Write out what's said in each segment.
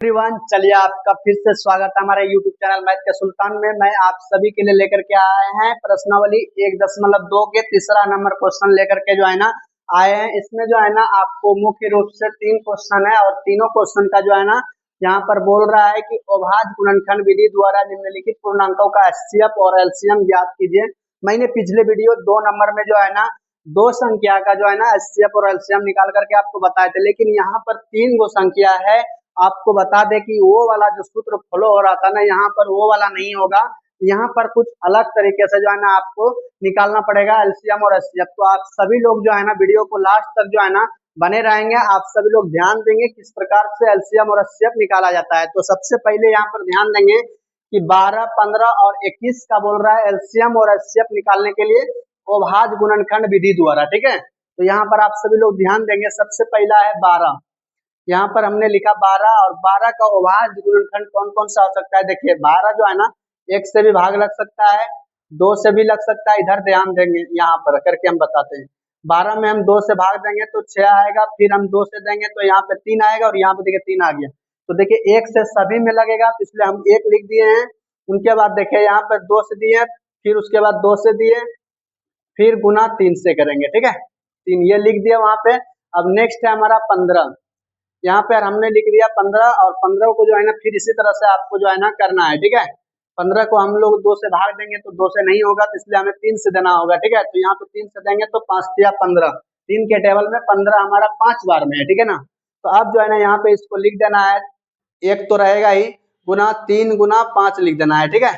Everyone, चलिए आपका फिर से स्वागत है हमारे यूट्यूब चैनल मैथ के सुल्तान में। मैं आप सभी के लिए लेकर के आए हैं प्रश्नावली 1.2 के तीसरा नंबर क्वेश्चन लेकर के जो है ना आए हैं। इसमें जो है ना आपको मुख्य रूप से 3 क्वेश्चन है और तीनों क्वेश्चन का जो है ना यहाँ पर बोल रहा है कि अभाज्य गुणनखंड विधि द्वारा निम्नलिखित पूर्णांकों का एचसीएफ और एलसीएम ज्ञात कीजिए। मैंने पिछले वीडियो 2 नंबर में जो है ना दो संख्या का जो है ना एचसीएफ और एलसीएम निकाल करके आपको बताए थे, लेकिन यहाँ पर 3 गो संख्या है। आपको बता दे कि वो वाला जो सूत्र फॉलो हो रहा था ना, यहाँ पर वो वाला नहीं होगा। यहाँ पर कुछ अलग तरीके से जो है ना आपको निकालना पड़ेगा एलसीएम और एचसीएफ। तो आप सभी लोग जो है ना वीडियो को लास्ट तक जो है ना बने रहेंगे। आप सभी लोग ध्यान देंगे किस प्रकार से एलसीएम और एचसीएफ निकाला जाता है। तो सबसे पहले यहाँ पर ध्यान देंगे कि 12, 15 और 21 का बोल रहा है एलसीएम और एचसीएफ निकालने के लिए अभाज्य गुणनखंड विधि द्वारा। ठीक है, तो यहाँ पर आप सभी लोग ध्यान देंगे। सबसे पहला है 12, यहाँ पर हमने लिखा 12 और 12 का अभाज्य गुणनखंड कौन कौन सा हो सकता है। देखिए 12 जो है ना 1 से भी भाग लग सकता है, 2 से भी लग सकता है। इधर ध्यान देंगे, यहाँ पर करके हम बताते हैं। 12 में हम 2 से भाग देंगे तो 6 आएगा, फिर हम 2 से देंगे तो यहाँ पे 3 आएगा और यहाँ पे देखिए 3 आ गया। तो देखिए 1 से सभी में लगेगा, तो इसलिए हम 1 लिख दिए हैं। उनके बाद देखिए यहाँ पर 2 से दिए, फिर उसके बाद 2 से दिए, फिर गुना 3 से करेंगे। ठीक है, 3 ये लिख दिया वहां पे। अब नेक्स्ट है हमारा 15, यहाँ पे हमने लिख दिया 15 और 15 को जो है ना फिर इसी तरह से आपको जो है ना करना है। ठीक है, 15 को हम लोग 2 से भाग देंगे तो 2 से नहीं होगा, तो इसलिए हमें 3 से देना होगा। ठीक है, तो यहाँ पे 3 से देंगे तो 5 या 15, 3 के टेबल में 15 हमारा 5 बार में है। ठीक है ना, तो अब जो है ना यहाँ पे इसको लिख देना है, एक तो रहेगा ही, गुना 3 गुना 5 लिख देना है। ठीक है,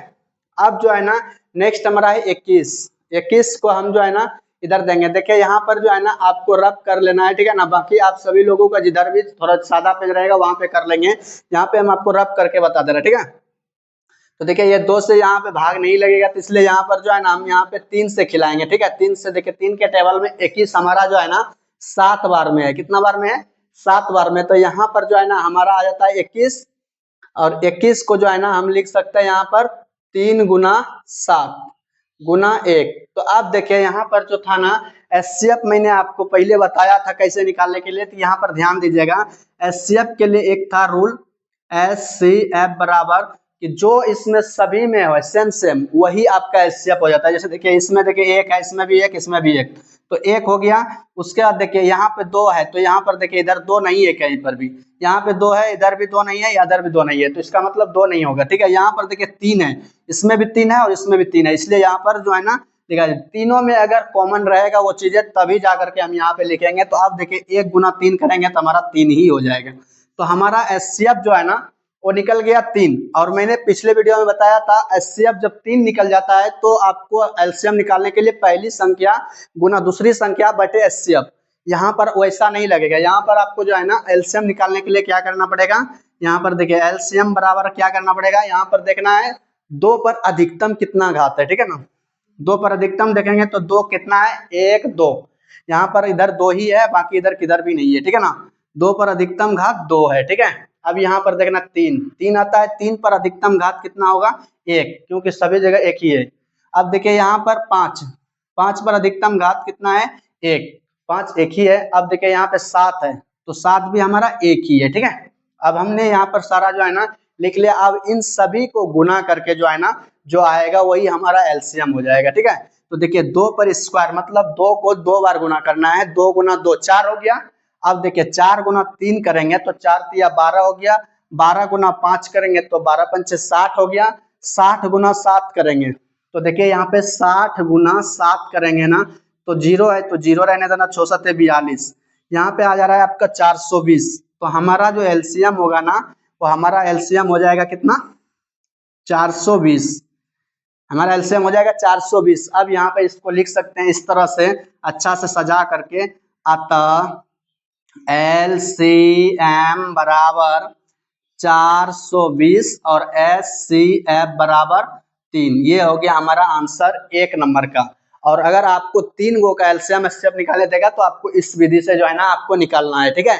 अब जो है ना नेक्स्ट हमारा है 21, 21 को हम जो है ना इधर देंगे। देखिए यहाँ पर जो है ना आपको रब कर लेना है। ठीक है ना, बाकी आप सभी लोगों का जिधर भी थोड़ा सादा पेज रहेगा वहां पे कर लेंगे। यहाँ पे हम आपको रब करके बता दे रहे हैं। ठीक है, तो देखिए ये 2 से यहाँ पे भाग नहीं लगेगा, तो इसलिए यहाँ पर जो है ना हम यहाँ पे 3 से खिलाएंगे। ठीक है, 3 से देखिए 3 के टेबल में 21 हमारा जो है ना 7 बार में है। कितना बार में है? 7 बार में। तो यहाँ पर जो है ना हमारा आ जाता है 21 और 21 को जो है ना हम लिख सकते हैं यहाँ पर 3 गुना 7 गुना 1। तो अब देखिए यहाँ पर जो था ना एचसीएफ मैंने आपको पहले बताया था कैसे निकालने के लिए, तो यहाँ पर ध्यान दीजिएगा। एचसीएफ के लिए एक था रूल, एचसीएफ बराबर कि जो इसमें सभी में हो सेम सेम वही आपका एचसीएफ हो जाता है। जैसे देखिए इसमें देखिए 1 है, इसमें भी 1, इसमें भी 1, तो 1 हो गया। उसके बाद देखिए यहाँ पे 2 है, तो यहाँ पर देखिए इधर 2 नहीं है कहीं पर भी, यहाँ पे 2 है, इधर भी 2 नहीं है, इधर भी 2 नहीं है, तो इसका मतलब 2 नहीं होगा। ठीक है, यहाँ पर देखिए 3 है, इसमें भी 3 है और इसमें भी 3 है, इसलिए यहाँ पर जो है ना देखा तीनों में अगर कॉमन रहेगा वो चीजें तभी जा करके हम यहाँ पे लिखेंगे। तो आप देखिए 1 गुना 3 करेंगे तो हमारा 3 ही हो जाएगा। तो हमारा एचसीएफ जो है ना वो निकल गया 3। और मैंने पिछले वीडियो में बताया था एचसीएफ जब 3 निकल जाता है तो आपको एलसीएम निकालने के लिए पहली संख्या गुना दूसरी संख्या बटे एचसीएफ। यहाँ पर वैसा नहीं लगेगा, यहाँ पर आपको जो है ना एलसीएम निकालने के लिए क्या करना पड़ेगा, यहाँ पर देखिए एलसीएम बराबर क्या करना पड़ेगा, यहाँ पर देखना है 2 पर अधिकतम कितना घात है। ठीक है ना, 2 पर अधिकतम देखेंगे तो 2 कितना है, 1 2, यहाँ पर इधर 2 ही है, बाकी इधर किधर भी नहीं है। ठीक है ना, 2 पर अधिकतम घात 2 है। ठीक है, अब यहाँ पर देखना 3 आता है, 3 पर अधिकतम घात कितना होगा, 1, क्योंकि सभी जगह 1 ही है। अब देखिए यहाँ पर 5 पर अधिकतम घात कितना है, 1, 5 1 ही है। अब देखिए यहाँ पे 7 है, तो 7 भी हमारा 1 ही है। ठीक है, अब हमने यहाँ पर सारा जो है ना लिख लिया। अब इन सभी को गुना करके जो है ना जो आएगा वही हमारा एलसीएम हो जाएगा। ठीक है, तो देखिए 2 पर स्क्वायर मतलब 2 को 2 बार गुना करना है, 2 गुना 2 4 हो गया। अब देखिए 4 गुना 3 करेंगे तो 4 तिया 12 हो गया, 12 गुना 5 करेंगे तो 12 पंचे 60 हो गया, 60 गुना 7 करेंगे तो देखिए यहाँ पे 60 गुना 7 करेंगे ना तो 0 है, तो 0 रहने देना, 6 7 42, यहाँ पे आ जा रहा है आपका 420। तो हमारा जो एलसीएम होगा ना वो हमारा एलसीएम हो जाएगा कितना, 420, हमारा एलसीएम हो जाएगा 420। अब यहाँ पे इसको लिख सकते हैं इस तरह से अच्छा से सजा करके, अतः एलसीएम बराबर 420 और एचसीएफ बराबर 3। ये हो गया हमारा आंसर 1 नंबर का। और अगर आपको 3 गो का एलसीएम एचसीएफ निकाले देगा तो आपको इस विधि से जो है ना आपको निकालना है। ठीक है,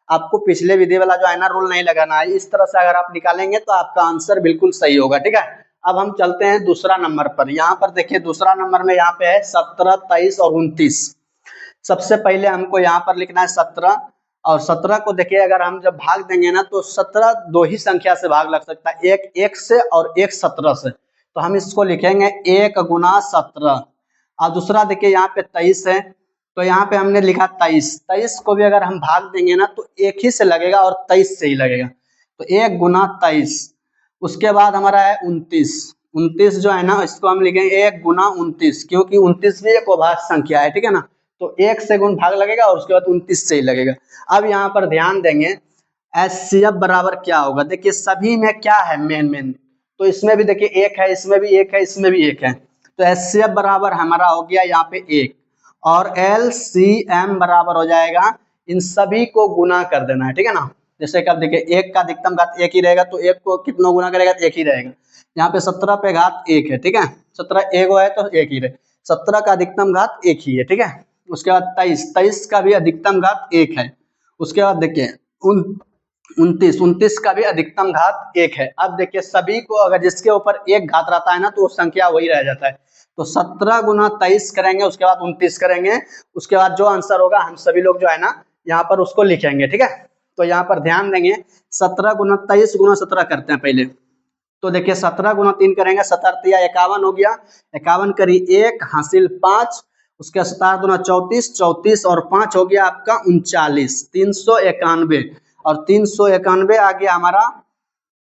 आपको पिछले विधि वाला जो है ना रूल नहीं लगाना है। इस तरह से अगर आप निकालेंगे तो आपका आंसर बिल्कुल सही होगा। ठीक है, अब हम चलते हैं दूसरा नंबर पर। यहाँ पर देखिए दूसरा नंबर में यहाँ पे है 17 23 और 29। सबसे पहले हमको यहाँ पर लिखना है 17 और 17 को देखिए अगर हम जब भाग देंगे ना तो 17 दो ही संख्या से भाग लग सकता है, एक 1 से और एक 17 से। तो हम इसको लिखेंगे 1 गुना 17। और दूसरा देखिए यहाँ पे 23 है, तो यहाँ पे हमने लिखा 23। 23 को भी अगर हम भाग देंगे ना तो एक ही से लगेगा और 23 से ही लगेगा, तो 1 गुना 23। उसके बाद हमारा है 29। 29 जो है ना इसको हम लिखेंगे 1 गुना 29, क्योंकि 29 भी एक अभाज्य संख्या है, ठीक है ना। तो 1 से गुण भाग लगेगा और उसके बाद 29 से ही लगेगा। अब यहाँ पर ध्यान देंगे एचसीएफ बराबर क्या होगा। देखिए सभी में क्या है मेन, तो इसमें भी देखिए 1 है, इसमें भी 1 है, इसमें भी 1 है। तो एचसीएफ बराबर हमारा हो गया यहाँ पे 1, और एलसीएम बराबर हो जाएगा, इन सभी को गुना कर देना है, ठीक है ना। जैसे कि आप देखिए 1 का अधिकतम घात 1 ही रहेगा, तो 1 को कितना गुना करेगा, 1 ही रहेगा। यहाँ पे 17 पे घात 1 है, ठीक है, 17 1 है तो 1 ही रहे। 17 का अधिकतम घात 1 ही है, ठीक है। उसके बाद 23 का भी अधिकतम घात 1 है। उसके बाद देखिए 29 का भी अधिकतम घात 1 है। अब देखिए सभी को अगर जिसके ऊपर 1 घात रहता है ना तो वो संख्या वही रह जाता है। तो 17 गुना 23 करेंगे, उसके बाद 29 करेंगे, उसके बाद जो आंसर होगा हम सभी लोग जो है ना यहाँ पर उसको लिखेंगे, ठीक है। तो यहाँ पर ध्यान देंगे 17 गुना 23 गुना 17 करते हैं पहले। तो देखिए 17 गुना 3 करेंगे, 17 या 51 हो गया, 51 करी 1 हासिल 5, उसके 17 गुना 34, 34 और 5 हो गया आपका 39, 391। और 391 आ गया हमारा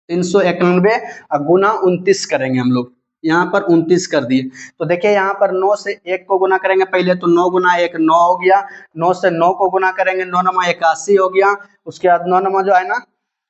391 गुना 29 करेंगे हम लोग, यहाँ पर 29 कर दिए। तो देखिए यहाँ पर 9 से 1 को गुना करेंगे पहले, तो 9 गुना 1 9 हो गया, 9 से 9 को गुना करेंगे, 9 9 81 हो गया। उसके बाद 9 9 जो है ना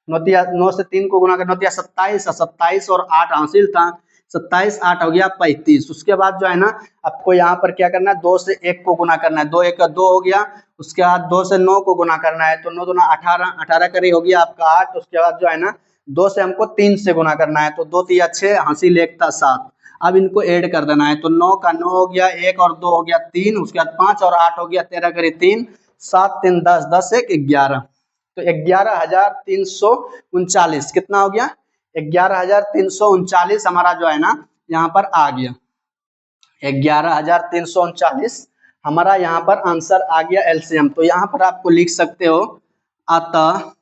9 से 3 को गुना करें 9 27, 27 और 8 हासिल था, 27 8 हो गया 35। उसके बाद जो है ना आपको यहाँ पर क्या करना है, 2 से 1 को गुना करना है, 2 1 का 2 हो गया। उसके बाद 2 से 9 को गुना करना है, तो 9 दूना 18, 18 करी हो गया आपका 8। उसके बाद जो है ना 2 से हमको 3 से गुना करना है, तो 2 3 6 हासिल 1 था 7। अब इनको ऐड कर देना है, तो 9 का 9 हो गया, 1 और 2 हो गया 3, उसके बाद 5 और 8 हो गया 13 करी 3, 7 3 10, 10 1 11। तो 11,339 कितना हो गया, 11,339 हमारा जो है ना यहाँ पर आ गया। 11,339 हमारा यहाँ पर आंसर आ गया एलसीएम। तो यहाँ पर आपको लिख सकते हो अतः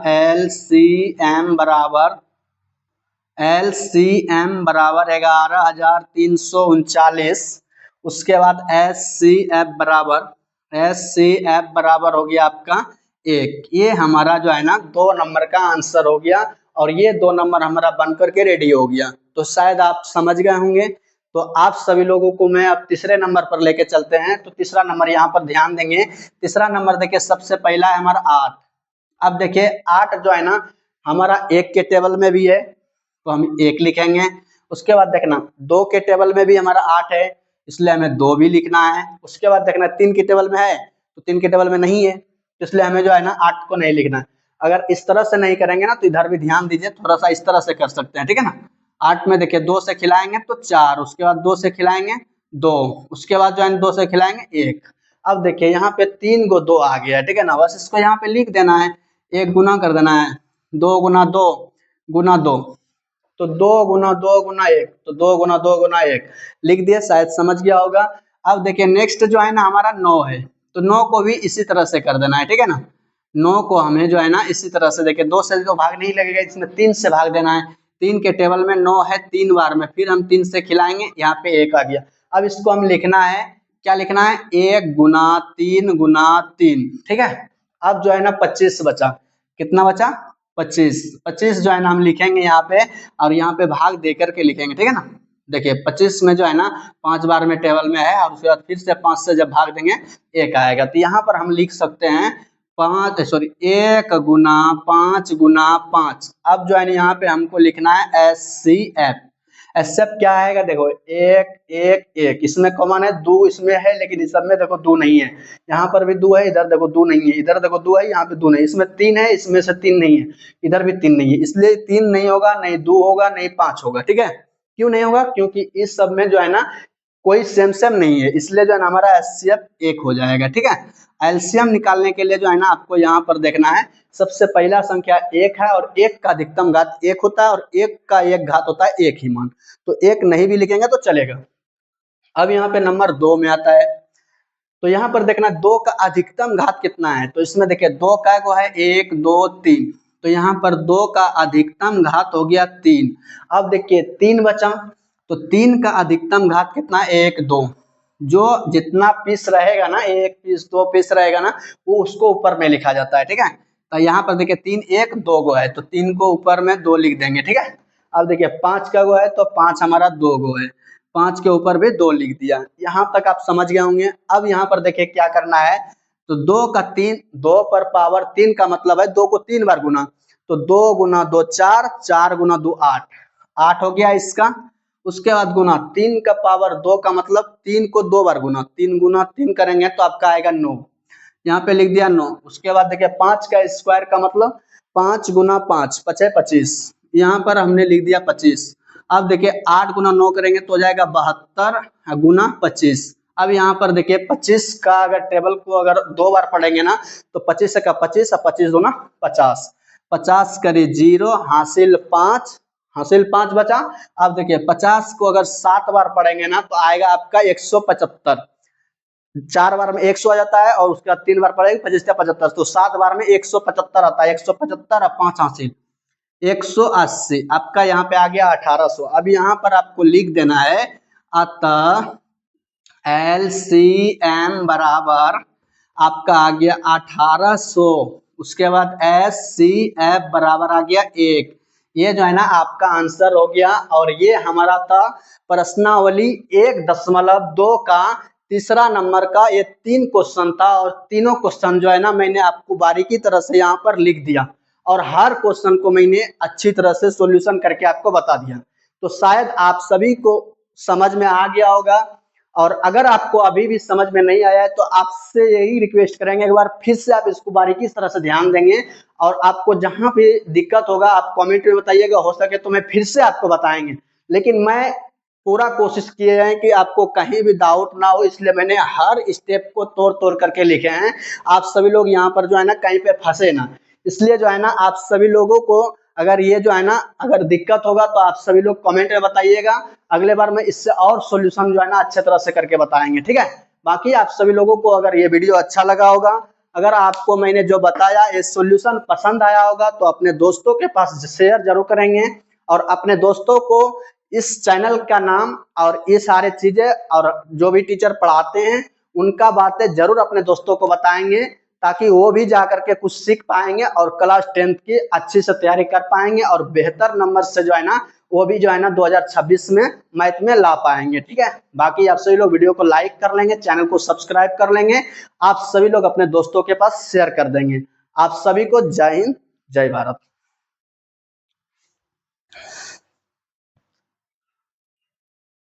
एलसीएम बराबर 11,339। उसके बाद एचसीएफ बराबर हो गया आपका 1। ये हमारा जो है ना 2 नंबर का आंसर हो गया, और ये 2 नंबर हमारा बनकर के रेडी हो गया। तो शायद आप समझ गए होंगे। तो आप सभी लोगों को मैं अब तीसरे नंबर पर लेके चलते हैं। तो तीसरा नंबर यहाँ पर ध्यान देंगे, तीसरा नंबर देखिए सबसे पहला है हमारा 8। अब देखिए 8 जो है ना हमारा 1 के टेबल में भी है, तो हम 1 लिखेंगे। उसके बाद देखना 2 के टेबल में भी हमारा 8 है, इसलिए हमें 2 भी लिखना है। उसके बाद देखना 3 के टेबल में है, तो 3 के टेबल में नहीं है, इसलिए हमें जो है ना 8 को नहीं लिखना है। अगर इस तरह से नहीं करेंगे ना तो इधर भी ध्यान दीजिए, थोड़ा सा इस तरह से कर सकते हैं, ठीक है ना। 8 में देखिए 2 से खिलाएंगे तो 4, उसके बाद 2 से खिलाएंगे 2, उसके बाद जो है 2 से खिलाएंगे 1। अब देखिए यहाँ पे 3 को 2 आ गया है, ठीक है ना। बस इसको यहाँ पे लिख देना है, 1 गुना कर देना है, 2 गुना 2 गुना 2, तो 2 गुना 2 गुना 1, तो 2 गुना 2 गुना 1 लिख दिया, शायद समझ गया होगा। अब देखिए नेक्स्ट जो है ना हमारा 9 है, तो 9 को भी इसी तरह से कर देना है, ठीक है ना। 9 को हमें जो है ना इसी तरह से देखिए 2 से तो भाग नहीं लगेगा, इसमें 3 से भाग देना है। 3 के टेबल में 9 है 3 बार में, फिर हम 3 से खिलाएंगे, यहाँ पे 1 आ गया। अब इसको हम लिखना है, क्या लिखना है, 1 गुना 3 गुना 3, ठीक है। अब जो है ना 25 बचा, कितना बचा 25। 25 जो है ना हम लिखेंगे यहाँ पे, और यहाँ पे भाग दे करके लिखेंगे, ठीक है ना। देखिए 25 में जो है ना 5 बार में टेबल में है, और उसके बाद फिर से 5 से जब भाग देंगे 1 आएगा। तो यहाँ पर हम लिख सकते हैं 1 गुना 5 गुना 5। अब जो है ना यहाँ पे हमको लिखना है एचसीएफ। एचसीएफ क्या आएगा, देखो 1 1 1, इसमें कॉमन है, 2 इसमें है, लेकिन इस सब में देखो 2 नहीं है। यहाँ पर भी 2 है, इधर देखो 2 नहीं है, इधर देखो 2 है, यहाँ पे 2 नहीं, इसमें 3 है, इसमें से 3 नहीं है, इधर भी 3 नहीं है, इसलिए 3 नहीं होगा, नहीं 2 होगा, नहीं 5 होगा, ठीक है। क्यों नहीं होगा, क्योंकि इस सब में जो है ना कोई सेम सेम नहीं है, इसलिए जो है ना हमारा एचसीएफ 1 हो जाएगा, ठीक है। एलसीएम निकालने के लिए जो है ना आपको यहाँ पर देखना है, सबसे पहला संख्या 1 है, और 1 का अधिकतम घात 1 होता है, और 1 का 1 घात होता है 1 ही मान, तो 1 नहीं भी लिखेंगे तो चलेगा। अब यहाँ पे नंबर 2 में आता है, तो यहाँ पर देखना 2 का अधिकतम घात कितना है, तो इसमें देखिए 2 का को है 1 2 3, तो यहाँ पर 2 का अधिकतम घात हो गया 3। अब देखिए 3 बचा, तो 3 का अधिकतम घात कितना, 1 2, जो जितना पीस रहेगा ना, 1 पीस 2 पीस रहेगा ना, वो उसको ऊपर में लिखा जाता है, ठीक है। तो यहाँ पर देखिए 3 1 2 गो है, तो 3 को ऊपर में 2 लिख देंगे, ठीक है। अब देखिए 5 का गो है, तो 5 हमारा 2 गो है, 5 के ऊपर भी 2 लिख दिया। यहाँ तक आप समझ गए होंगे। अब यहाँ पर देखिए क्या करना है, तो 2 का 3, 2 पर पावर 3 का मतलब है 2 को 3 बार गुना, तो 2 गुना 2 4, 4 गुना 2 8, 8 हो गया इसका। उसके बाद गुना 3 का पावर 2 का मतलब 3 को 2 बार गुना, 3 गुना 3 करेंगे तो आपका आएगा 9, यहाँ पे लिख दिया 9। उसके बाद देखिए 5 का स्क्वायर का मतलब 5 गुना 5 5 25, यहाँ पर हमने लिख दिया 25। अब देखिए 8 गुना 9 करेंगे तो हो जाएगा 72 गुना 25। अब यहाँ पर देखिए 25 का अगर टेबल को अगर 2 बार पढ़ेंगे ना, तो 25 का 25 और 25 दूना 50, 50 करी 0, हासिल 5, हासिल 5 बचा। अब देखिए 50 को अगर 7 बार पढ़ेंगे ना, तो आएगा आपका 175, 4 बार में 100 आ जाता है, और उसके बाद 3 बार पढ़ेंगे 25 का 75, तो 7 बार में 175 आता है, 175 और 5 हासिल 180, आपका यहाँ पे आ गया 1800। अब यहाँ पर आपको लिख देना है, अतः LCM बराबर आपका आ गया 1800, उसके बाद SCF बराबर आ गया 1। ये जो है ना आपका आंसर हो गया, और ये हमारा था प्रश्नावली 1.2 का तीसरा नंबर का ये 3 क्वेश्चन था, और तीनों क्वेश्चन जो है ना मैंने आपको बारीकी तरह से यहाँ पर लिख दिया, और हर क्वेश्चन को मैंने अच्छी तरह से सॉल्यूशन करके आपको बता दिया। तो शायद आप सभी को समझ में आ गया होगा, और अगर आपको अभी भी समझ में नहीं आया है तो आपसे यही रिक्वेस्ट करेंगे, एक बार फिर से आप इसको बारीकी तरह से ध्यान देंगे, और आपको जहां पे दिक्कत होगा आप कमेंट में बताइएगा, हो सके तो मैं फिर से आपको बताएंगे। लेकिन मैं पूरा कोशिश किए हैं कि आपको कहीं भी डाउट ना हो, इसलिए मैंने हर स्टेप को तोड़ तोड़ करके लिखे हैं। आप सभी लोग यहाँ पर जो है ना कहीं पे फंसे ना, इसलिए जो है ना आप सभी लोगों को अगर ये जो है ना अगर दिक्कत होगा तो आप सभी लोग कमेंट में बताइएगा, अगले बार मैं इससे और सॉल्यूशन जो है ना अच्छे तरह से करके बताएंगे, ठीक है। बाकी आप सभी लोगों को अगर ये वीडियो अच्छा लगा होगा, अगर आपको मैंने जो बताया ये सॉल्यूशन पसंद आया होगा, तो अपने दोस्तों के पास शेयर जरूर करेंगे, और अपने दोस्तों को इस चैनल का नाम और ये सारे चीजें और जो भी टीचर पढ़ाते हैं उनका बातें जरूर अपने दोस्तों को बताएंगे, ताकि वो भी जा करके कुछ सीख पाएंगे और क्लास 10th की अच्छी से तैयारी कर पाएंगे, और बेहतर नंबर से जो है ना वो भी जो है ना 2026 में मैथ में ला पाएंगे, ठीक है। बाकी आप सभी लोग वीडियो को लाइक कर लेंगे, चैनल को सब्सक्राइब कर लेंगे, आप सभी लोग अपने दोस्तों के पास शेयर कर देंगे। आप सभी को जय हिंद, जय भारत।